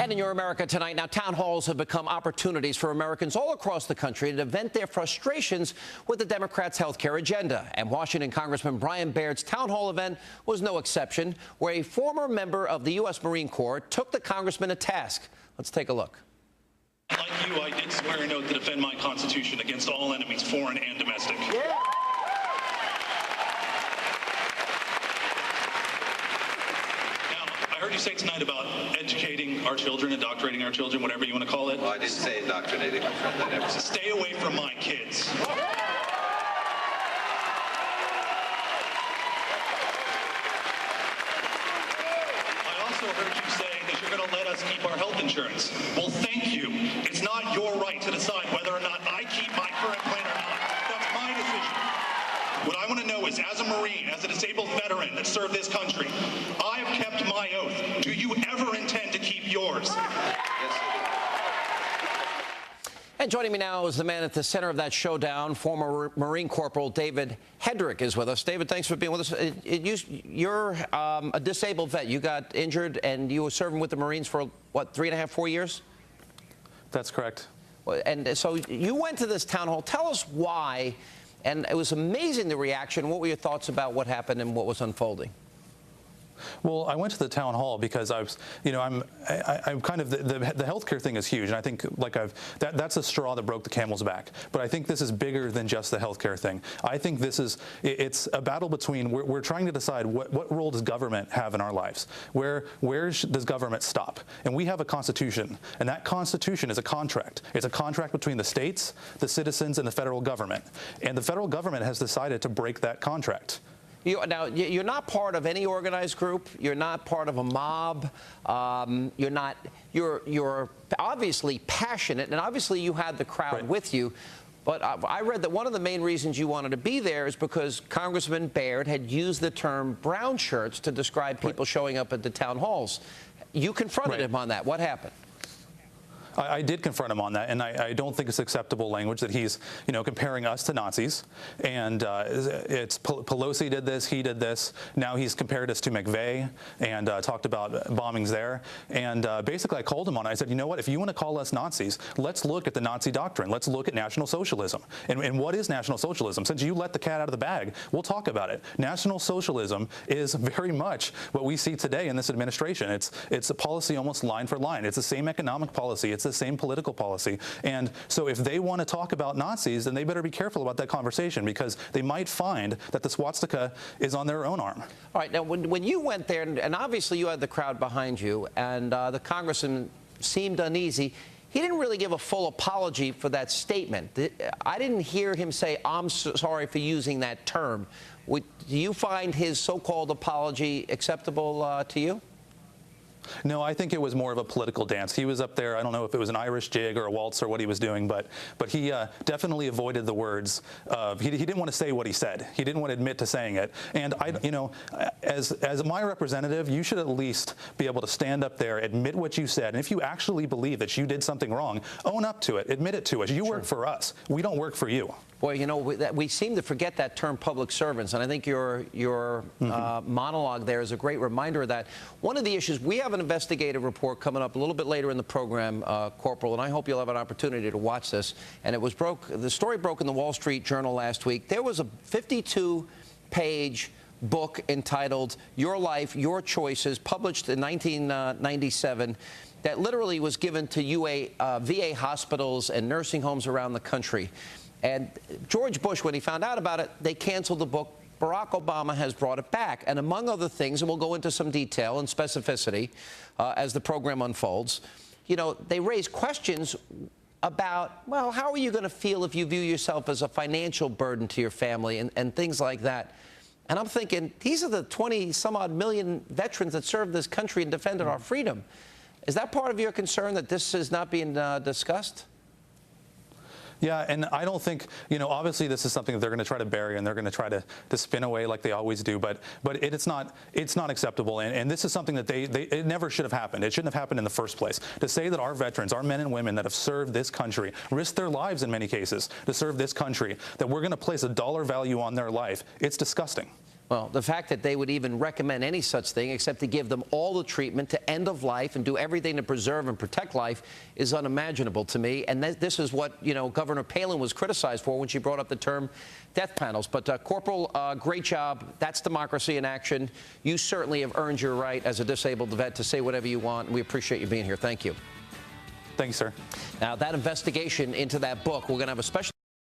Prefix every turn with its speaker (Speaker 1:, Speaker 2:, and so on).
Speaker 1: And in Your America Tonight, now town halls have become opportunities for Americans all across the country to vent their frustrations with the Democrats' health care agenda. And Washington Congressman Brian Baird's town hall event was no exception, where a former member of the U.S. Marine Corps took the congressman to task. Let's take a look.
Speaker 2: Like you, I did swear an oath to defend my Constitution against all enemies, foreign and domestic. Yeah. I heard you say tonight about educating our children, indoctrinating our children, whatever you want to call it.
Speaker 3: Well, I didn't say indoctrinating, my friend. I never said.
Speaker 2: Stay away from my kids. I also heard you say that you're going to let us keep our health insurance. Well, thank you. It's not your right to decide whether or not I keep my current plan or not. That's my decision. What I want to know is, as a Marine, as a disabled veteran that served this country, I have kept my oath. Do you ever intend to keep yours?
Speaker 3: Yes,
Speaker 1: And joining me now is the man at the center of that showdown, former Marine Corporal David Hedrick is with us. David, thanks for being with us. You're a disabled vet. You got injured, and you were serving with the Marines for, what, 3.5, 4 years?
Speaker 4: That's correct.
Speaker 1: And so you went to this town hall. Tell us why. And it was amazing, the reaction. What were your thoughts about what happened and what was unfolding?
Speaker 4: Well, I went to the town hall because I was, I'm kind of the healthcare thing is huge, and I think that's the straw that broke the camel's back. But I think this is bigger than just the healthcare thing. I think it's a battle between we're trying to decide what role does government have in our lives. Where does government stop? And we have a constitution, and that constitution is a contract. It's a contract between the states, the citizens, and the federal government. And the federal government has decided to break that contract.
Speaker 1: Now, you're not part of any organized group. You're not part of a mob. You're obviously passionate, and obviously you had the crowd with you. But I read that one of the main reasons you wanted to be there is because Congressman Baird had used the term brown shirts to describe people showing up at the town halls. You confronted him on that. What happened?
Speaker 4: I did confront him on that, and I don't think it's acceptable language that he's, comparing us to Nazis. And it's Pelosi did this, he did this. Now he's compared us to McVeigh and talked about bombings there. And basically, I called him on it. I said, you know what? If you want to call us Nazis, let's look at the Nazi doctrine. Let's look at National Socialism. And what is National Socialism? Since you let the cat out of the bag, we'll talk about it. National Socialism is very much what we see today in this administration. It's a policy almost line for line. It's the same economic policy. It's the same political policy. And so if they want to talk about Nazis, then they better be careful about that conversation, because they might find that the swastika is on their own arm.
Speaker 1: All right. Now, when you went there, and obviously you had the crowd behind you, and the congressman seemed uneasy, he didn't really give a full apology for that statement. I didn't hear him say, I'm sorry for using that term. Do you find his so-called apology acceptable to you?
Speaker 4: No, I think it was more of a political dance. He was up there. I don't know if it was an Irish jig or a waltz or what he was doing, but he definitely avoided the words. He didn't want to say what he said. He didn't want to admit to saying it. And as my representative, you should at least be able to stand up there, admit what you said, and if you actually believe that you did something wrong, own up to it. Admit it to us. You work for us. We don't work for you.
Speaker 1: Boy, we seem to forget that term, public servants, and I think your monologue there is a great reminder of that. One of the issues, we have an investigative report coming up a little bit later in the program, Corporal, and I hope you'll have an opportunity to watch this. And the story broke in the Wall Street Journal last week. There was a 52-page book entitled Your Life, Your Choices, published in 1997, that literally was given to VA hospitals and nursing homes around the country. And George Bush, when he found out about it, they canceled the book. Barack Obama has brought it back. And among other things, and we'll go into some detail and specificity as the program unfolds, they raise questions about, well, how are you going to feel if you view yourself as a financial burden to your family and things like that. And I'm thinking, these are the 20-some-odd million veterans that served this country and defended our freedom. Is that part of your concern, that this is not being discussed?
Speaker 4: Yeah, and I don't think, obviously this is something that they're going to try to bury, and they're going to try to spin away like they always do. But it's not acceptable, and this is something that it never should have happened. It shouldn't have happened in the first place. To say that our veterans, our men and women that have served this country, risked their lives in many cases to serve this country, that we're going to place a dollar value on their life, it's disgusting.
Speaker 1: Well, the fact that they would even recommend any such thing except to give them all the treatment to end of life and do everything to preserve and protect life is unimaginable to me. And this is what, Governor Palin was criticized for when she brought up the term death panels. But, Corporal, great job. That's democracy in action. You certainly have earned your right as a disabled vet to say whatever you want. And we appreciate you being here. Thank you.
Speaker 4: Thank you, sir.
Speaker 1: Now, that investigation into that book, we're going to have a special